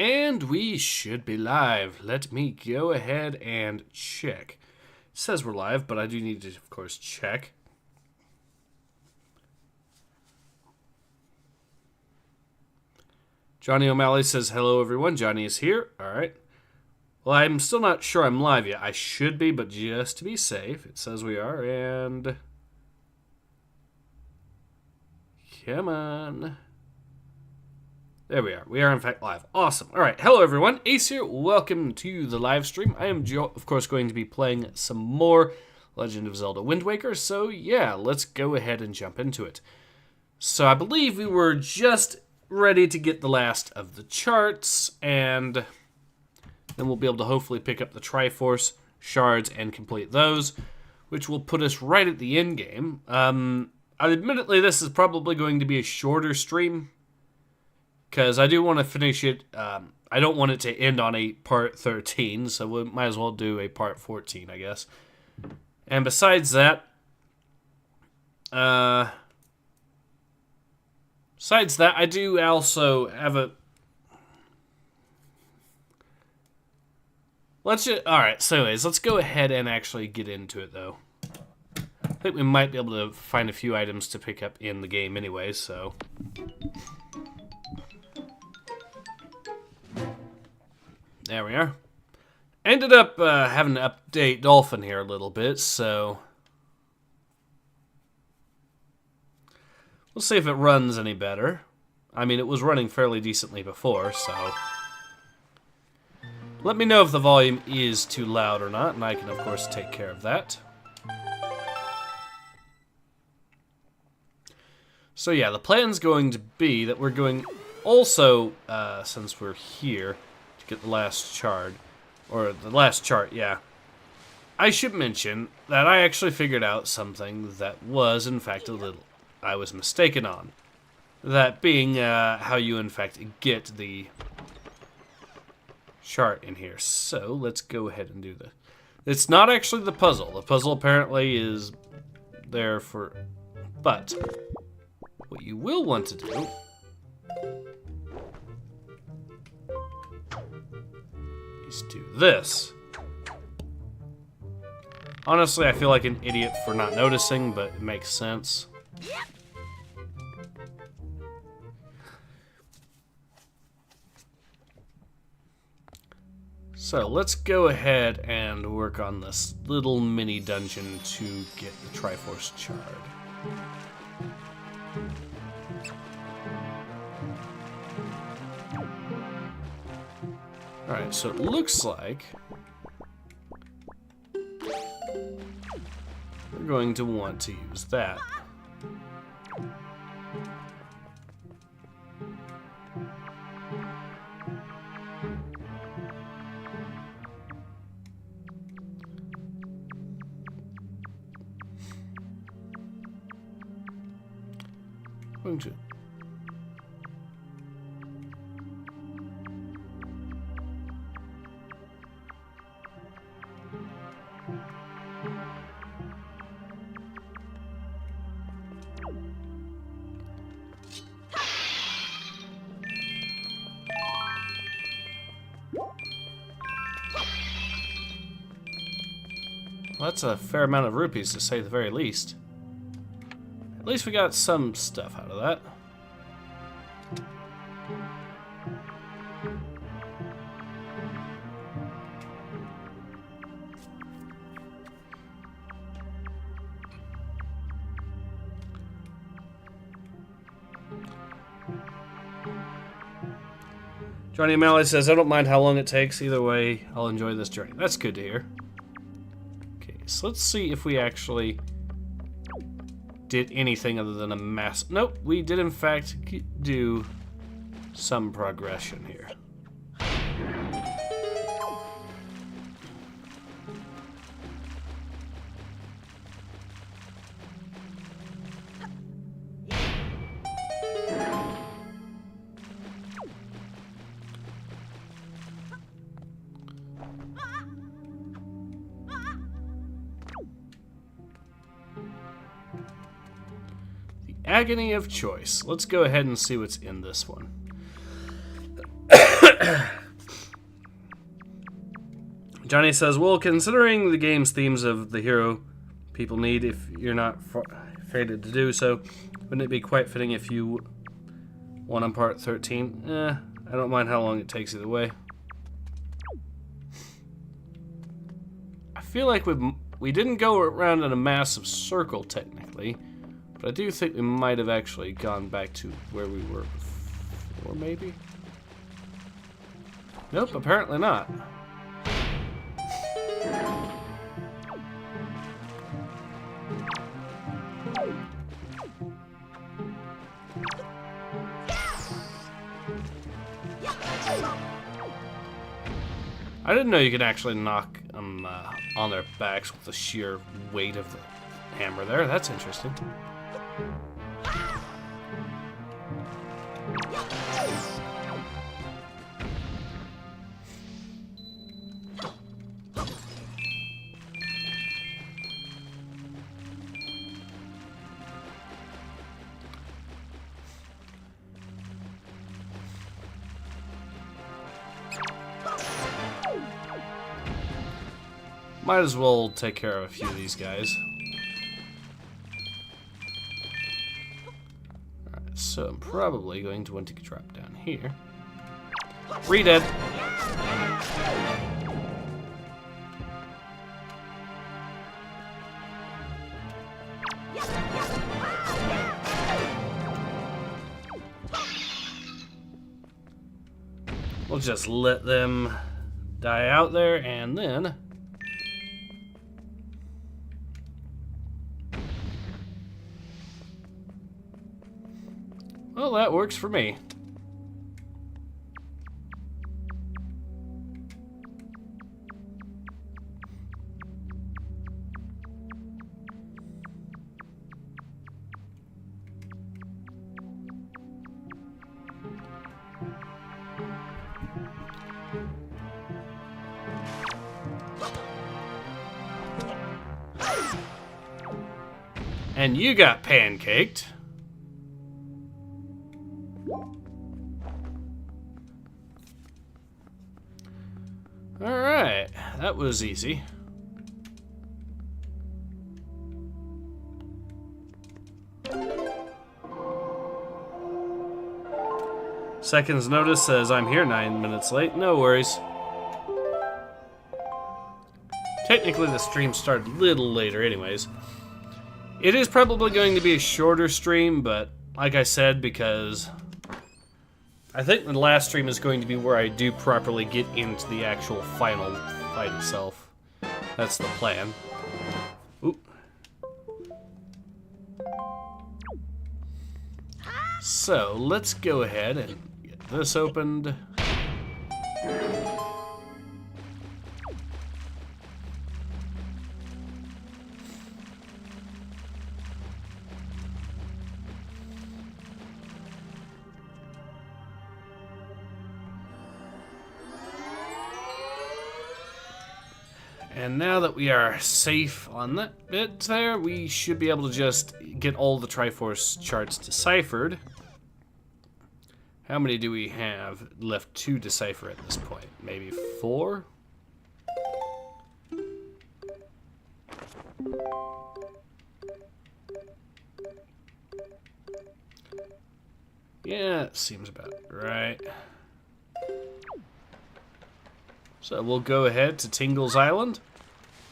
And we should be live. Let me go ahead and check. It says we're live, but I do need to, of course, check. Johnny O'Malley says, hello, everyone. Johnny is here. All right. Well, I'm still not sure I'm live yet. I should be, but just to be safe, it says we are, and... Come on. There we are. We are, in fact, live. Awesome. All right. Hello, everyone. Ace here. Welcome to the live stream. I am, of course, going to be playing some more Legend of Zelda Wind Waker. So, yeah, let's go ahead and jump into it. So, I believe we were just ready to get the last of the charts, and then we'll be able to hopefully pick up the Triforce shards and complete those, which will put us right at the end game. Admittedly, this is probably going to be a shorter stream, because I do want to finish it. I don't want it to end on a part 13, so we might as well do a part 14, I guess. And besides that, I do also have a... Alright, so anyways, let's go ahead and actually get into it, though. I think we might be able to find a few items to pick up in the game anyway, so... There we are. Ended up having to update Dolphin here a little bit, so... We'll see if it runs any better. I mean, it was running fairly decently before, so... Let me know if the volume is too loud or not, and I can, of course, take care of that. So yeah, the plan's going to be that we're going... Also, since we're here... get the last chart, or the last chart, yeah. I should mention that I actually figured out something that was, in fact, I was mistaken on. That being how you, in fact, get the chart in here. So, let's go ahead and do this. It's not actually the puzzle. The puzzle apparently is there for... But, what you will want to do... do this. Honestly, I feel like an idiot for not noticing, but it makes sense. So let's go ahead and work on this little mini dungeon to get the Triforce Shard. Alright, so it looks like we're going to want to use that. Going to... Well, that's a fair amount of rupees, to say the very least. At least we got some stuff out of that. Johnny O'Malley says, I don't mind how long it takes. Either way, I'll enjoy this journey. That's good to hear. So let's see if we actually did anything other than a mass... Nope, we did in fact do some progression here. Agony of choice. Let's go ahead and see what's in this one. Johnny says, well, considering the game's themes of the hero people need, if you're not fated to do so, wouldn't it be quite fitting if you won on part 13? I don't mind how long it takes either way. I feel like we didn't go around in a massive circle, technically, but I do think we might have actually gone back to where we were before, maybe? Nope, apparently not. I didn't know you could actually knock them on their backs with the sheer weight of the hammer there. That's interesting. Might as well take care of a few of these guys. Alright, so I'm probably going to want to drop down here. Re-dead. We'll just let them die out there, and then well, that works for me. And you got pancaked. Alright, that was easy. Seconds notice says I'm here 9 minutes late. No worries. Technically the stream started a little later anyways. It is probably going to be a shorter stream, but like I said, because I think the last stream is going to be where I do properly get into the actual final fight itself. That's the plan. Oop. So, let's go ahead and get this opened. And now that we are safe on that bit there, we should be able to just get all the Triforce charts deciphered. How many do we have left to decipher at this point? Maybe 4? Yeah, it seems about right. So we'll go ahead to Tingle's Island,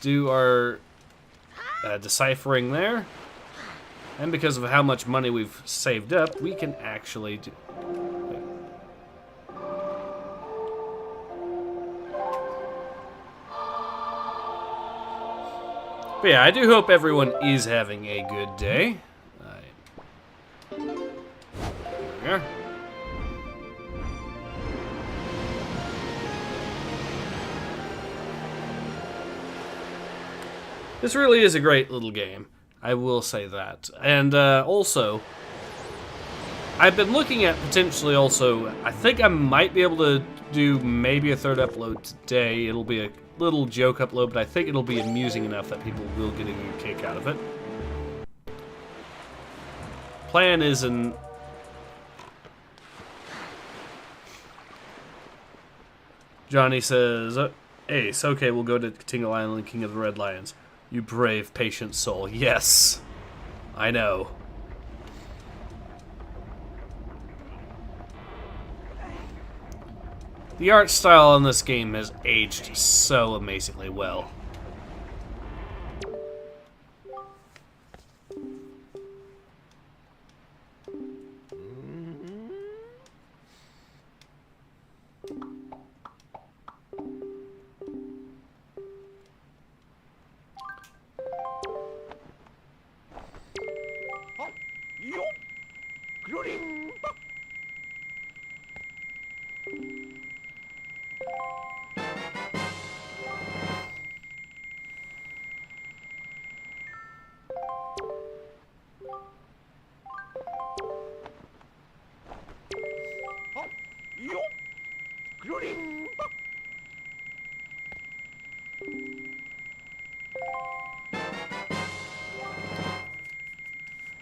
do our deciphering there, and because of how much money we've saved up, we can actually do... But yeah, I do hope everyone is having a good day. There we are. This really is a great little game. I will say that. And also, I've been looking at potentially also, I think I might be able to do maybe a third upload today. It'll be a little joke upload, but I think it'll be amusing enough that people will get a good kick out of it. Plan is Johnny says, Ace, okay, we'll go to Tingle Island, King of the Red Lions. You brave, patient soul. Yes, I know. The art style in this game has aged so amazingly well.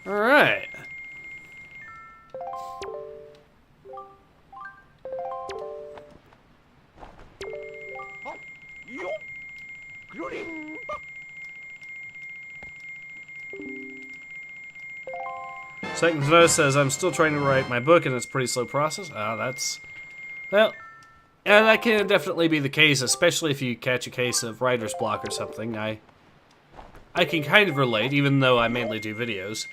Alright. Second note says, I'm still trying to write my book and it's a pretty slow process. That's... Well, yeah, that can definitely be the case, especially if you catch a case of writer's block or something. I can kind of relate, even though I mainly do videos.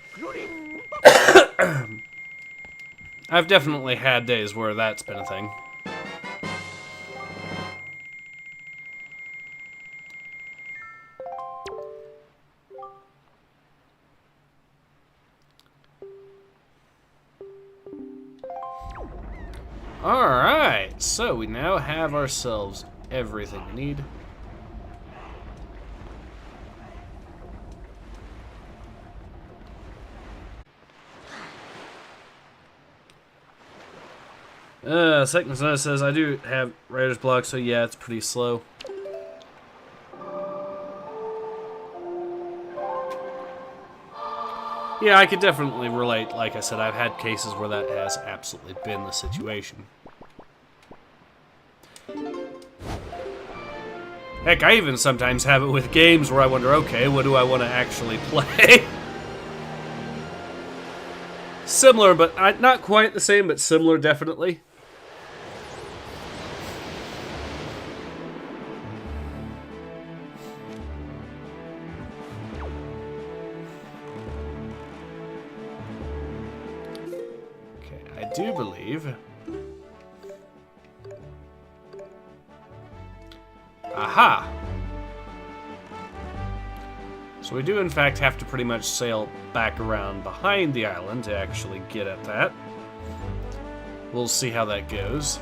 I've definitely had days where that's been a thing. Alright, so we now have ourselves everything we need. Second note says, I do have writer's block, so yeah, it's pretty slow. Yeah, I could definitely relate. Like I said, I've had cases where that has absolutely been the situation. Heck, I even sometimes have it with games where I wonder, okay, what do I want to actually play? Similar, but not quite the same, but similar, definitely. I do believe. Aha! So we do in fact have to pretty much sail back around behind the island to actually get at that. We'll see how that goes.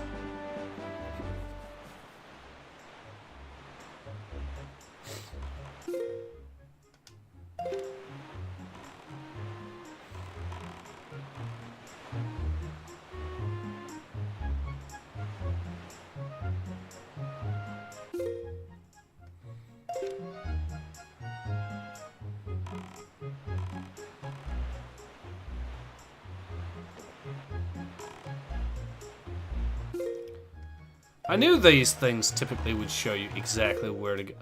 I knew these things typically would show you exactly where to go.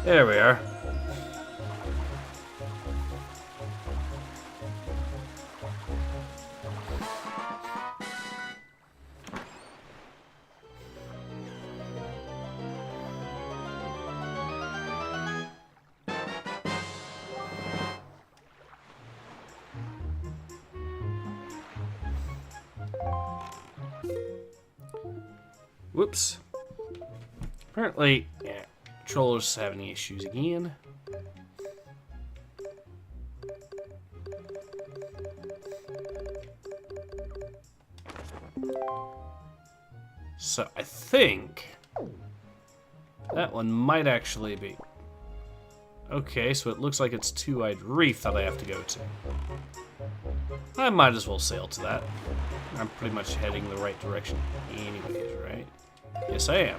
There we are. Whoops. Apparently, yeah, controller's having issues again. So I think that one might actually be. Okay, so it looks like it's Two-Eyed Reef that I have to go to. I might as well sail to that. I'm pretty much heading the right direction anyways, right? Yes, I am.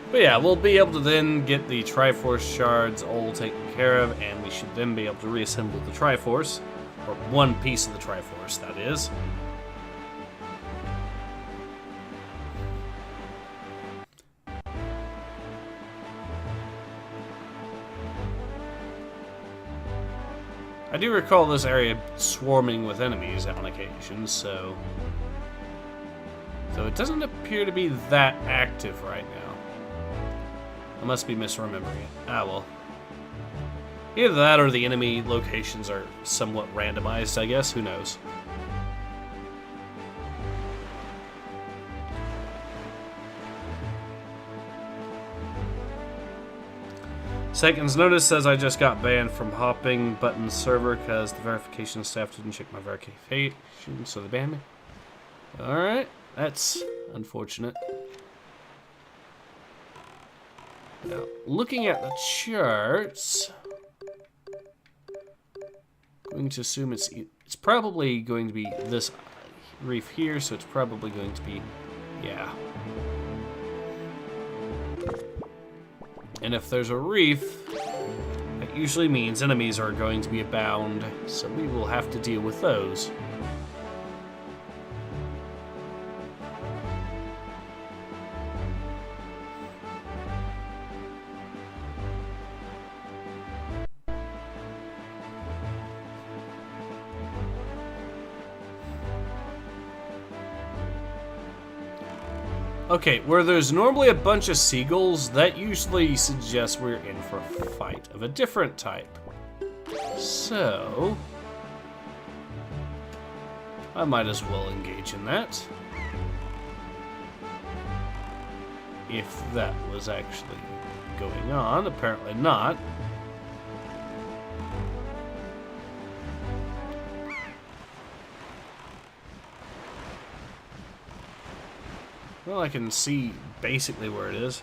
But yeah, we'll be able to then get the Triforce shards all taken care of, and we should then be able to reassemble the Triforce, or one piece of the Triforce, that is. I do recall this area swarming with enemies on occasion, so it doesn't appear to be that active right now. I must be misremembering it. Ah, well. Either that or the enemy locations are somewhat randomized, I guess. Who knows? Seconds notice says I just got banned from hopping button server because the verification staff didn't check my verification, so they banned me. Alright, that's unfortunate. Now, looking at the charts, I'm going to assume it's probably going to be this reef here, so it's probably going to be, yeah. And if there's a reef, that usually means enemies are going to be abound, so we will have to deal with those. Okay, where there's normally a bunch of seagulls, that usually suggests we're in for a fight of a different type. So, I might as well engage in that. If that was actually going on, apparently not. Well, I can see basically where it is.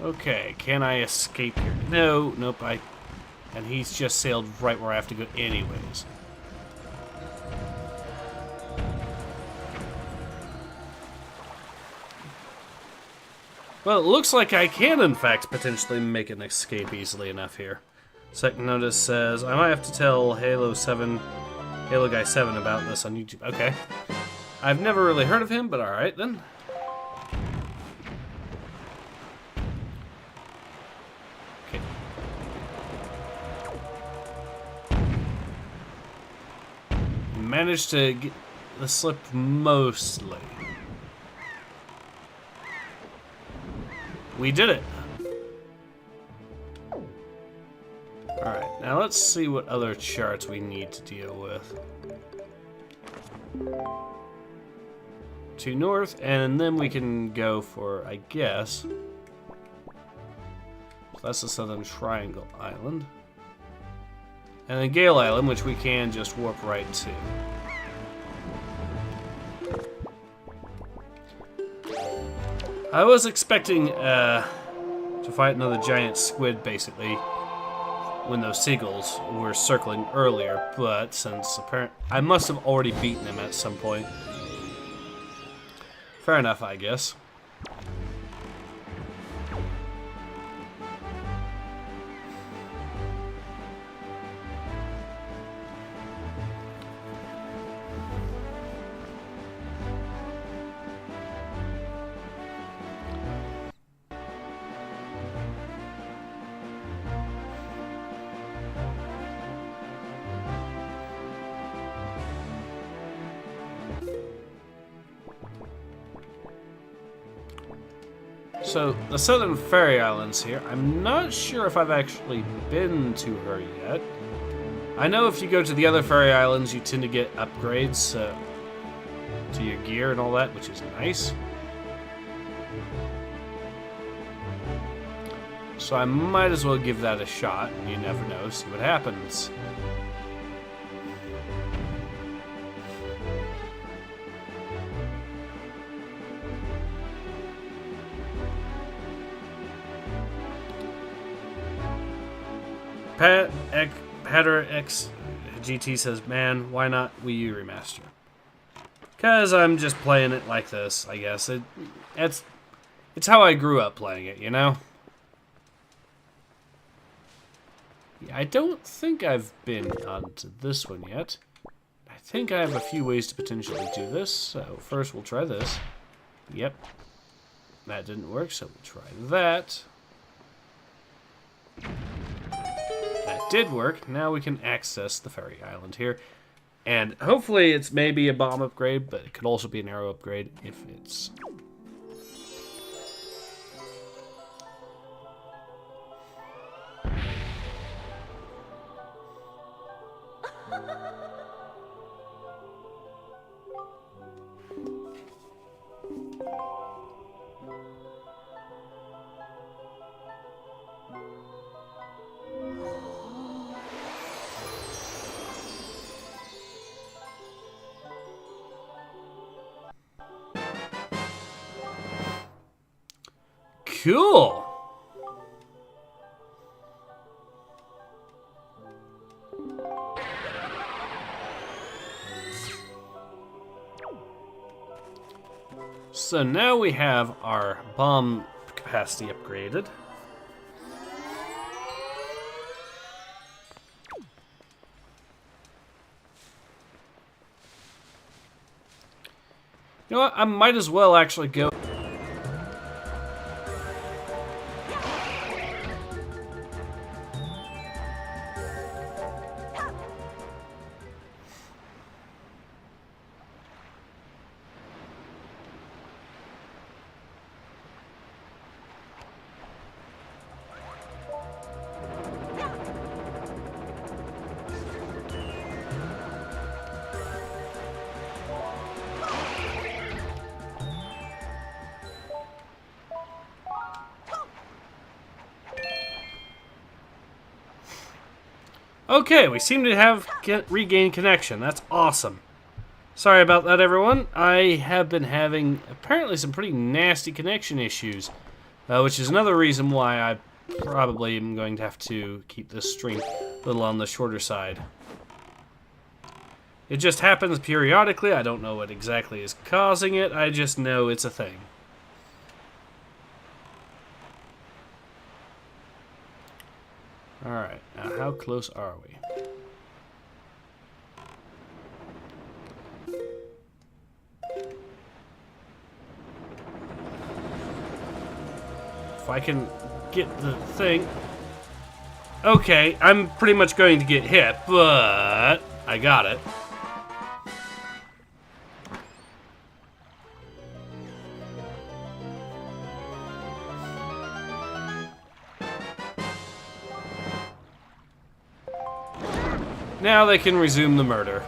Okay, can I escape here? No, nope, and he's just sailed right where I have to go anyways. Well, it looks like I can, in fact, potentially make an escape easily enough here. Second notice says, I might have to tell Halo Guy 7 about this on YouTube. Okay. I've never really heard of him, but alright then. Okay. Managed to get the slip mostly. We did it! Alright, now let's see what other charts we need to deal with. To north, and then we can go for, I guess... So that's the Southern Triangle Island. And then Gale Island, which we can just warp right to. I was expecting to fight another giant squid, basically, when those seagulls were circling earlier, but since I must have already beaten them at some point. Fair enough, I guess. So, the Southern Fairy Islands here, I'm not sure if I've actually been to her yet. I know if you go to the other Fairy Islands, you tend to get upgrades to your gear and all that, which is nice. So I might as well give that a shot, and you never know, see what happens. Patter X GT says, man, why not Wii U remaster? Because I'm just playing it like this, I guess. It's how I grew up playing it, you know? Yeah, I don't think I've been onto this one yet. I think I have a few ways to potentially do this. So first we'll try this. Yep. That didn't work, so we'll try that. That did work. Now we can access the ferry island here. And hopefully it's maybe a bomb upgrade, but it could also be an arrow upgrade if it's... Cool! So now we have our bomb capacity upgraded. You know what? I might as well actually go... Okay, we seem to have regained connection. That's awesome. Sorry about that, everyone. I have been having apparently some pretty nasty connection issues, which is another reason why I probably am going to have to keep this stream a little on the shorter side. It just happens periodically. I don't know what exactly is causing it. I just know it's a thing. Alright, now how close are we? If I can get the thing... Okay, I'm pretty much going to get hit, but I got it. Now they can resume the murder.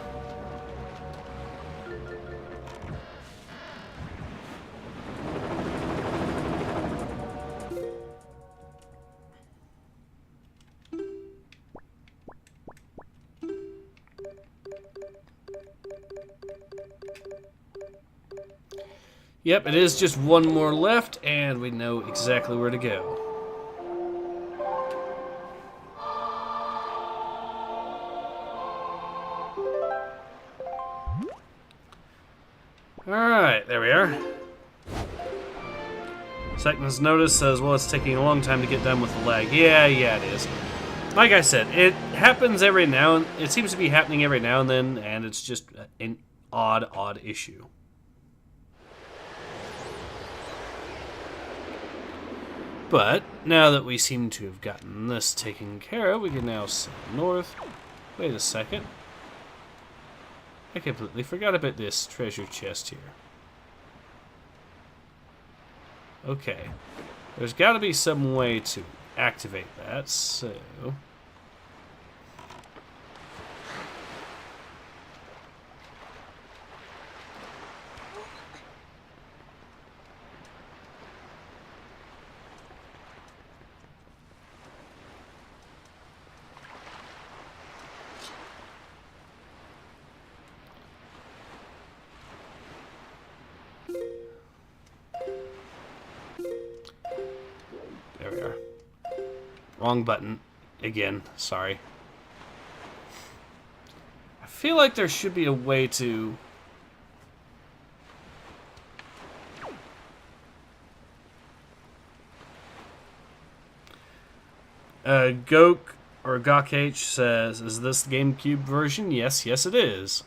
Yep, it is just one more left, and we know exactly where to go. Alright, there we are. Seconds notice says, well, it's taking a long time to get done with the lag. Yeah, it is. Like I said, it happens every now and... It seems to be happening every now and then, and it's just an odd issue. But, now that we seem to have gotten this taken care of, we can now sail north. Wait a second. I completely forgot about this treasure chest here. Okay. There's got to be some way to activate that, so... There we are. Wrong button. again. Sorry. I feel like there should be a way to... Gok or Gok H says, "Is this the GameCube version?" Yes, yes, it is.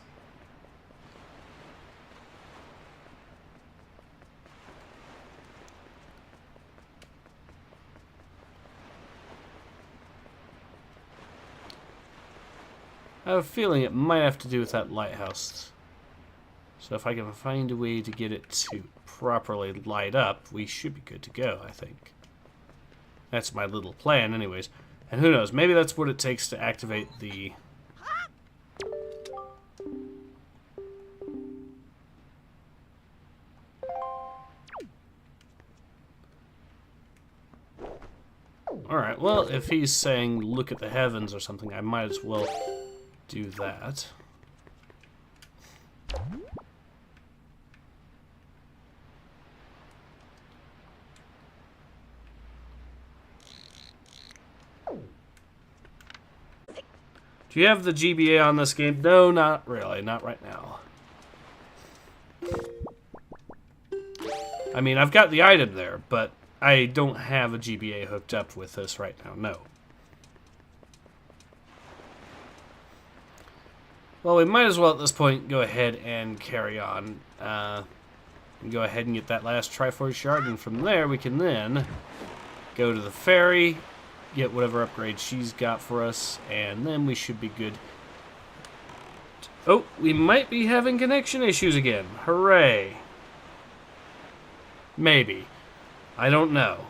I have a feeling it might have to do with that lighthouse. So if I can find a way to get it to properly light up, we should be good to go, I think. That's my little plan anyways. And who knows, maybe that's what it takes to activate the... Alright, well, if he's saying look at the heavens or something, I might as well do that. Do you have the GBA on this game? No, not really. Not right now. I mean, I've got the item there, but I don't have a GBA hooked up with this right now. No. Well, we might as well at this point go ahead and carry on. Go ahead and get that last Triforce shard, and from there we can then go to the ferry, get whatever upgrade she's got for us, and then we should be good. Oh, we might be having connection issues again. Hooray. Maybe. I don't know.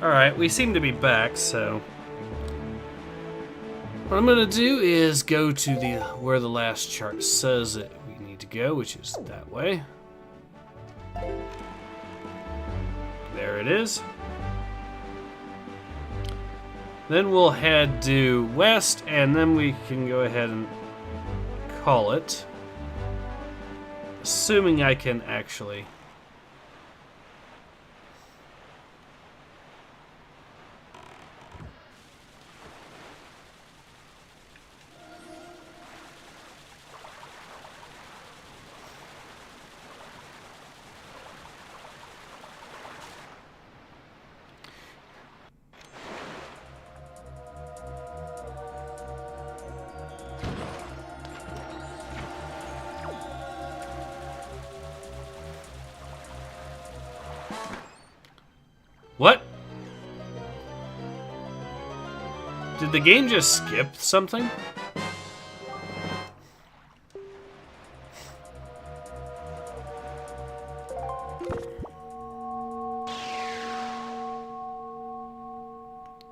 Alright, we seem to be back, so what I'm gonna do is go to the where the last chart says that we need to go, which is that way. There it is. Then we'll head due west, and then we can go ahead and call it. Assuming I can actually... What? Did the game just skip something?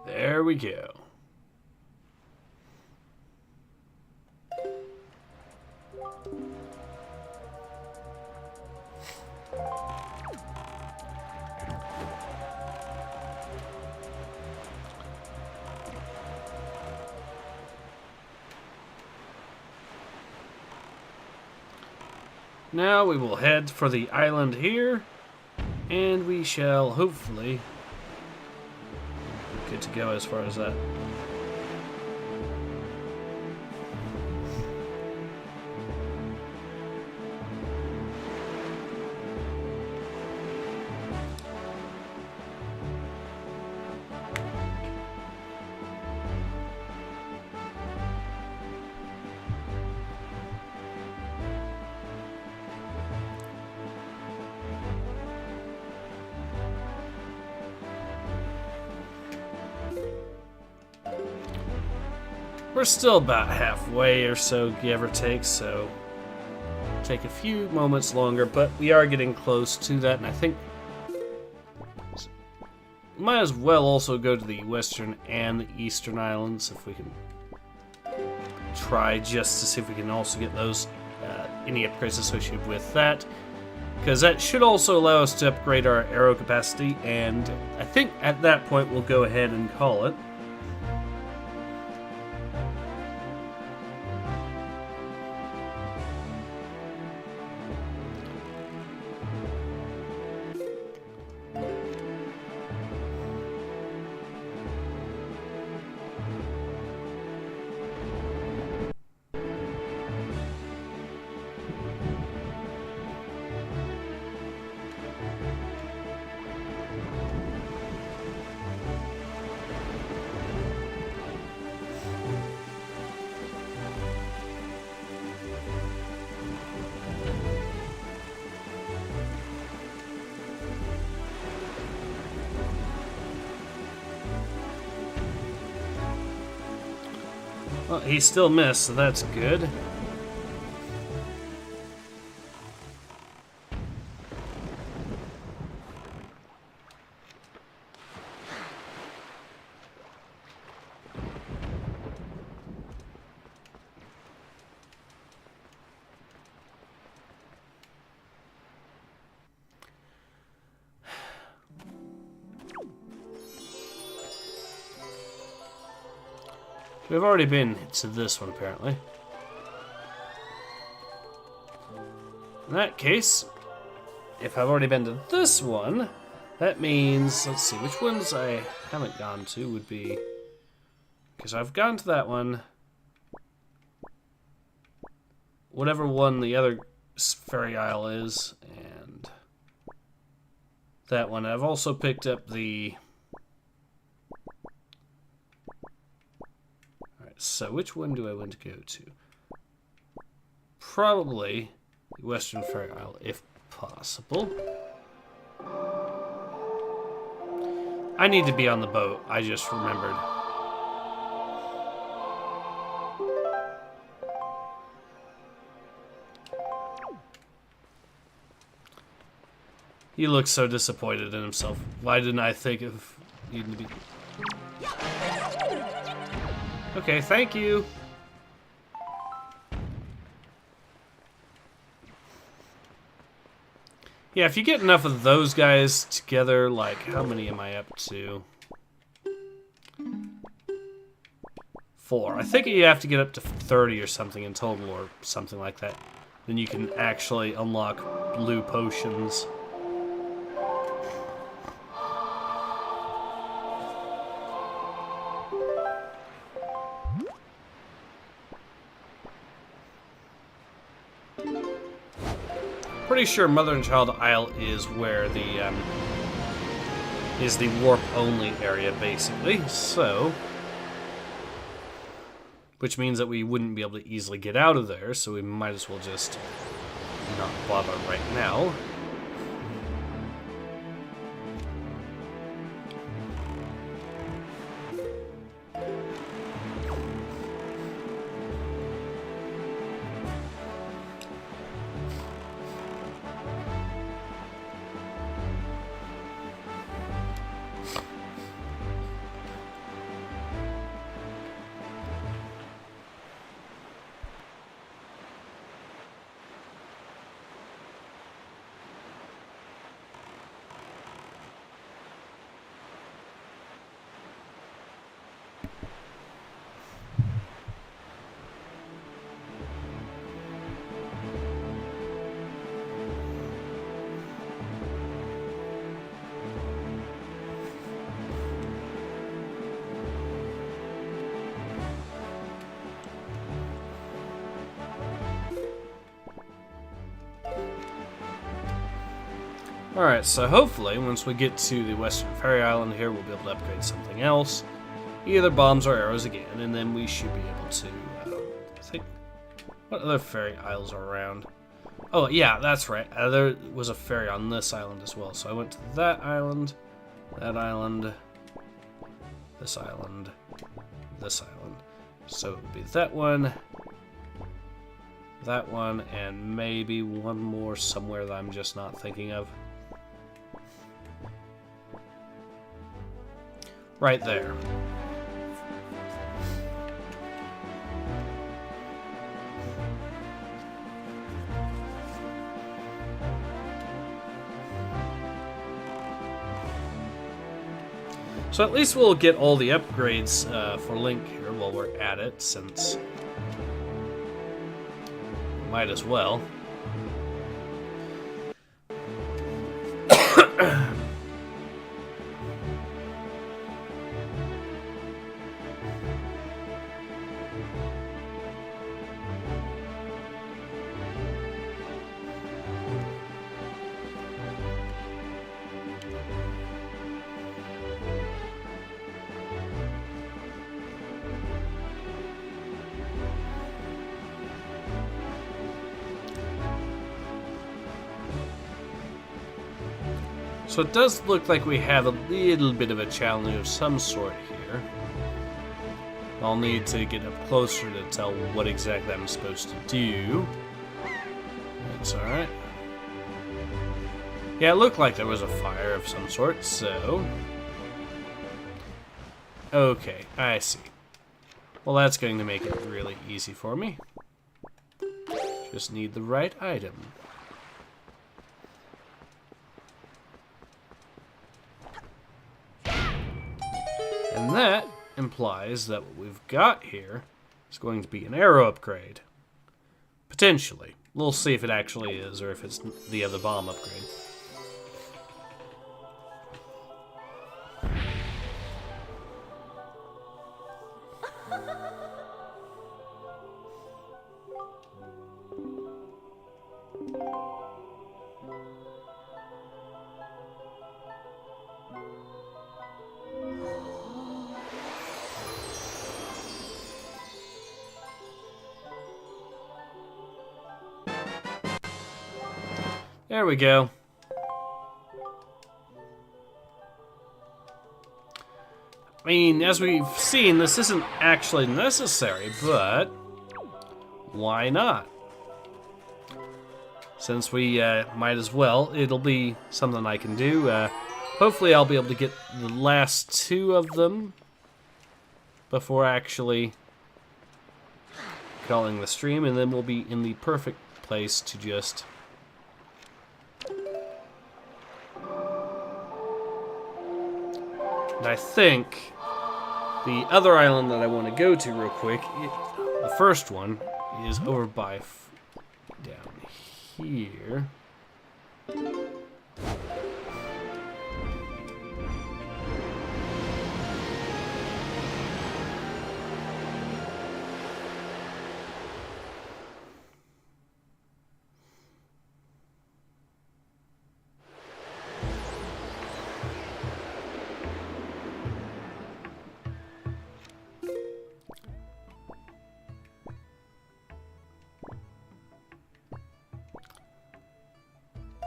There we go. Now we will head for the island here, and we shall hopefully be good to go as far as that. we're still about halfway or so, give or take, so take a few moments longer, but we are getting close to that, and I think might as well also go to the western and the eastern islands if we can try just to see if we can also get those any upgrades associated with that, because that should also allow us to upgrade our arrow capacity, and I think at that point we'll go ahead and call it. Well, he still missed, so that's good. We've already been to this one, apparently. In that case, if I've already been to this one, that means, let's see, which ones I haven't gone to would be, because I've gone to that one, whatever one the other fairy isle is, and that one. I've also picked up the... So, which one do I want to go to? Probably the Western Fairy Isle, if possible. I need to be on the boat, I just remembered. He looks so disappointed in himself. Why didn't I think of needing to be... Okay, thank you. Yeah, if you get enough of those guys together, like, how many am I up to? 4. I think you have to get up to 30 or something in total, or something like that. Then you can actually unlock blue potions. Pretty sure Mother and Child Isle is where the warp only area, basically. So, which means that we wouldn't be able to easily get out of there. So we might as well just not bother right now. Alright, so hopefully, once we get to the Western Fairy Island here, we'll be able to upgrade something else. Either bombs or arrows again, and then we should be able to, I think, what other fairy isles are around? Oh, yeah, that's right. There was a fairy on this island as well. So I went to that island, this island, this island. So it would be that one, and maybe one more somewhere that I'm just not thinking of. Right there. So at least we'll get all the upgrades for Link here while we're at it, since might as well. So it does look like we have a little bit of a challenge of some sort here. I'll need to get up closer to tell what exactly I'm supposed to do. That's alright. Yeah, it looked like there was a fire of some sort, so... Okay, I see. Well, that's going to make it really easy for me. Just need the right item. And that implies that what we've got here is going to be an arrow upgrade. Potentially. We'll see if it actually is, or if it's the other bomb upgrade. There we go. I mean, as we've seen, this isn't actually necessary, but why not? Since we might as well, it'll be something I can do. Hopefully I'll be able to get the last two of them before actually calling the stream, and then we'll be in the perfect place to just... And I think the other island that I want to go to real quick, the first one, is over by down here.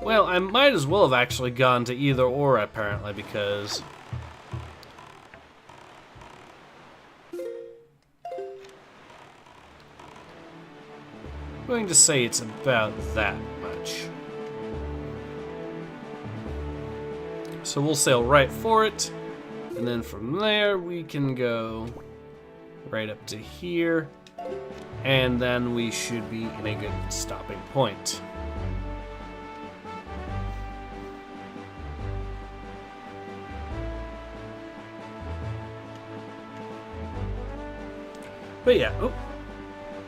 Well, I might as well have actually gone to either or, apparently, because... I'm going to say it's about that much. So we'll sail right for it, and then from there we can go right up to here, and then we should be in a good stopping point. But yeah, oh,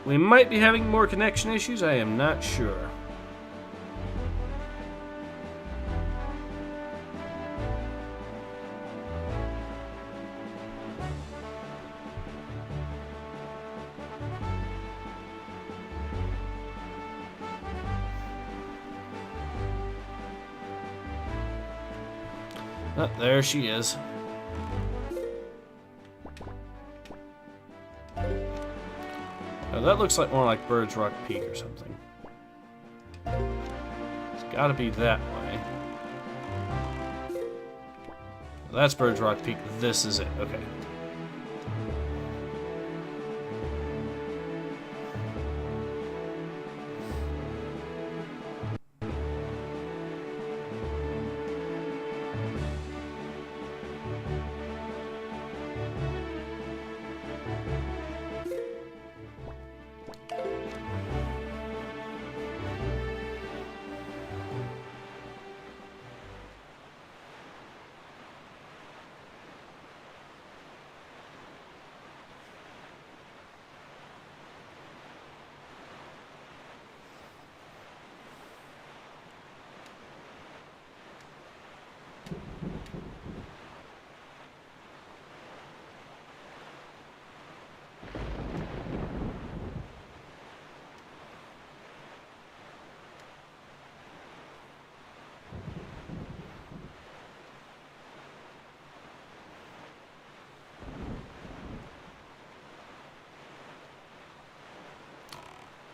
we might be having more connection issues, I am not sure. Oh, there she is. Oh, that looks like more like Bird's Rock Peak or something. It's gotta be that way. Well, that's Bird's Rock Peak. This is it. Okay.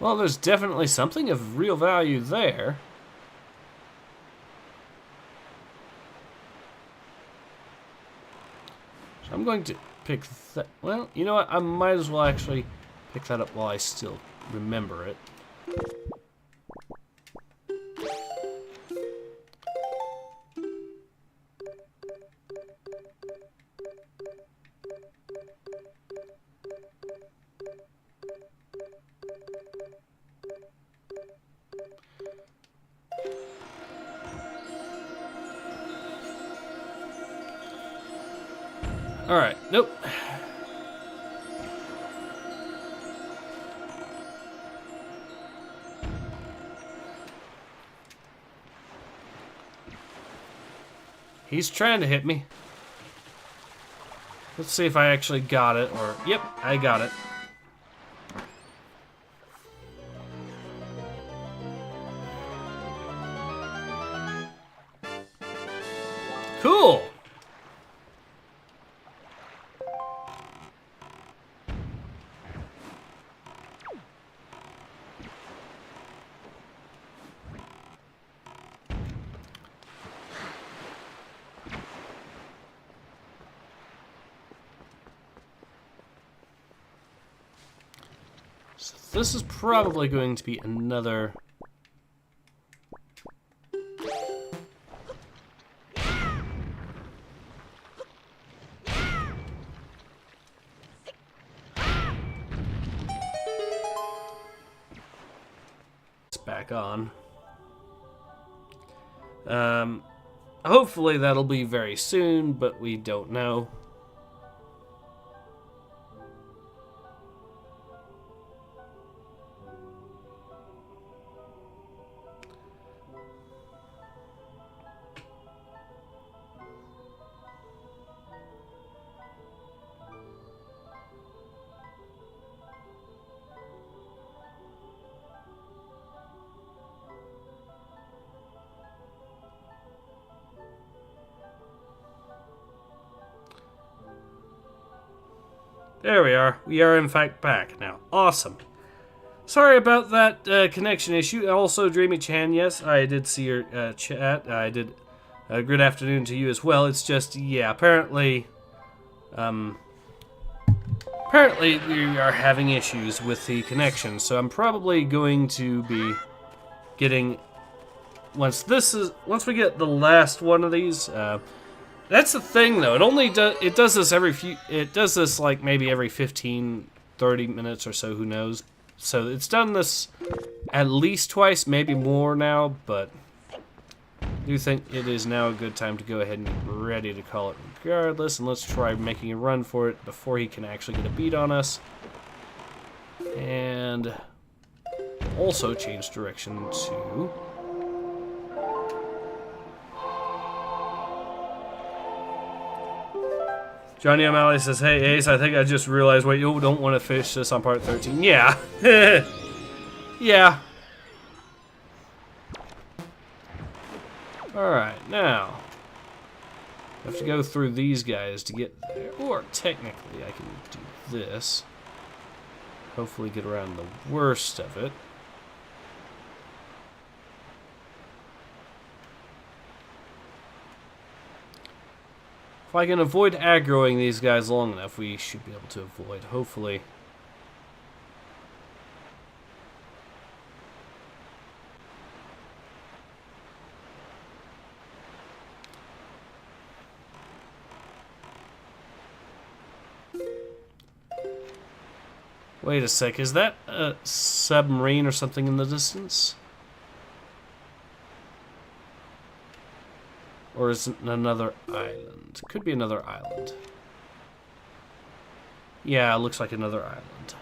Well, there's definitely something of real value there. So I'm going to pick that. Well, you know what? I might as well actually pick that up while I still remember it. Alright, nope. He's trying to hit me. Let's see if I actually got it, or... Yep, I got it. Cool! So this is probably going to be another... It's back on. Hopefully that'll be very soon, but we don't know. There we are. We are in fact back now. Awesome. Sorry about that connection issue. Also, Dreamy-chan, yes, I did see your chat. I did. Good afternoon to you as well. It's just, yeah, apparently we are having issues with the connection. So I'm probably going to be getting once we get the last one of these. That's the thing, though. It does this every few. It does this like maybe every 15, 30 minutes or so. Who knows? So it's done this at least twice, maybe more now. But I do think it is now a good time to go ahead and get ready to call it regardless. And let's try making a run for it before he can actually get a beat on us. And also change direction to... Johnny O'Malley says, hey Ace, I think I just realized why you don't want to finish this on part 13. Yeah. Yeah. Alright, now. I have to go through these guys to get there. Or technically I can do this. Hopefully get around the worst of it. If I can avoid aggroing these guys long enough, we should be able to avoid, hopefully. Wait a sec, is that a submarine or something in the distance? Or is it another island? Could be another island. Yeah, it looks like another island.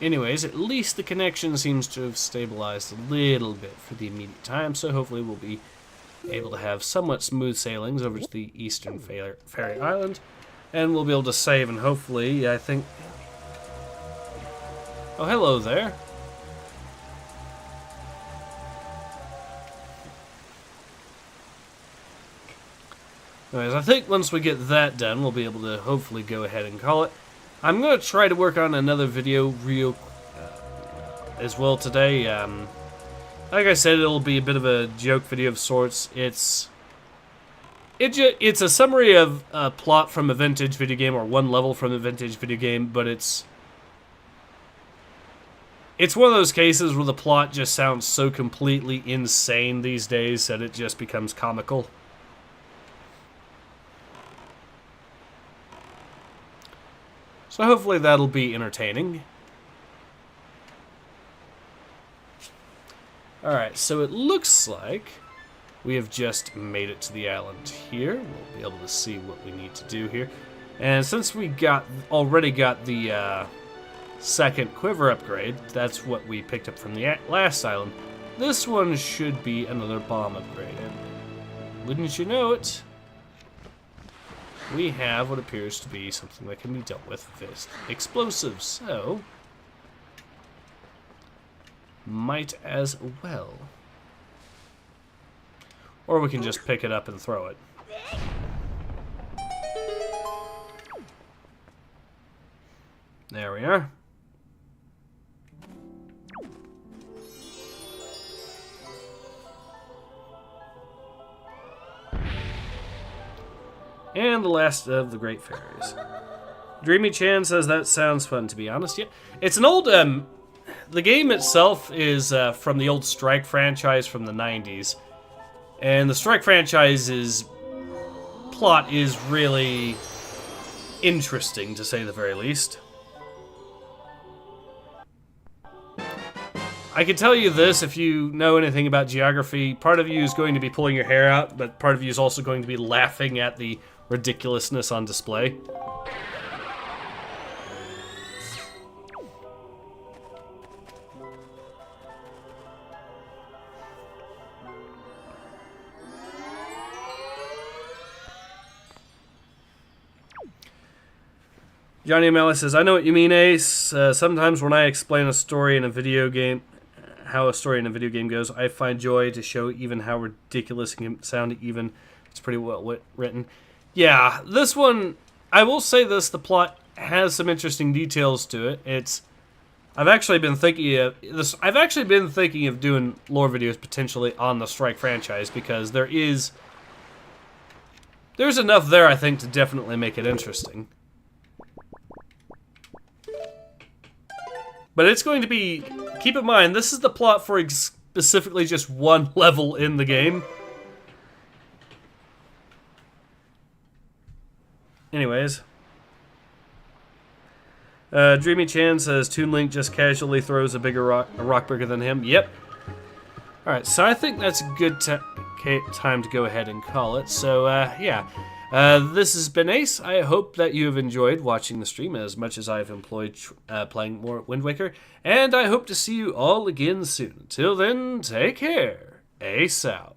Anyways, at least the connection seems to have stabilized a little bit for the immediate time, so hopefully we'll be able to have somewhat smooth sailings over to the eastern Fairy Island, and we'll be able to save, and hopefully, I think... Oh, hello there. Anyways, I think once we get that done, we'll be able to hopefully go ahead and call it. I'm going to try to work on another video as well today. Like I said, it'll be a bit of a joke video of sorts. It's a summary of a plot from a vintage video game, or one level from a vintage video game, but it's one of those cases where the plot just sounds so completely insane these days that it just becomes comical. So hopefully that'll be entertaining. Alright, so it looks like we have just made it to the island here. We'll be able to see what we need to do here. And since we already got the second quiver upgrade, that's what we picked up from the last island, this one should be another bomb upgrade. And wouldn't you know it, we have what appears to be something that can be dealt with explosives, so might as well. Or we can just pick it up and throw it. There we are. And the last of the Great Fairies. Dreamy Chan says that sounds fun, to be honest. Yeah, it's an old, the game itself is from the old Strike franchise from the 90s. And the Strike franchise's plot is really interesting, to say the very least. I can tell you this, if you know anything about geography, part of you is going to be pulling your hair out, but part of you is also going to be laughing at the ridiculousness on display. Johnny O'Malley says, I know what you mean, Ace. Sometimes when I explain a story in a video game, how a story in a video game goes, I find joy to show even how ridiculous it can sound, even it's pretty well written. Yeah, this one, I will say this, the plot has some interesting details to it. I've actually been thinking of doing lore videos potentially on the Strike franchise, because there's enough there, I think, to definitely make it interesting. But it's going to be, keep in mind, this is the plot for specifically just one level in the game. Anyways. Dreamy Chan says, Toon Link just casually throws a rock bigger than him. Yep. Alright, so I think that's a good time to go ahead and call it. So, yeah. This has been Ace. I hope that you have enjoyed watching the stream as much as I've enjoyed playing more Wind Waker. And I hope to see you all again soon. Till then, take care. Ace out.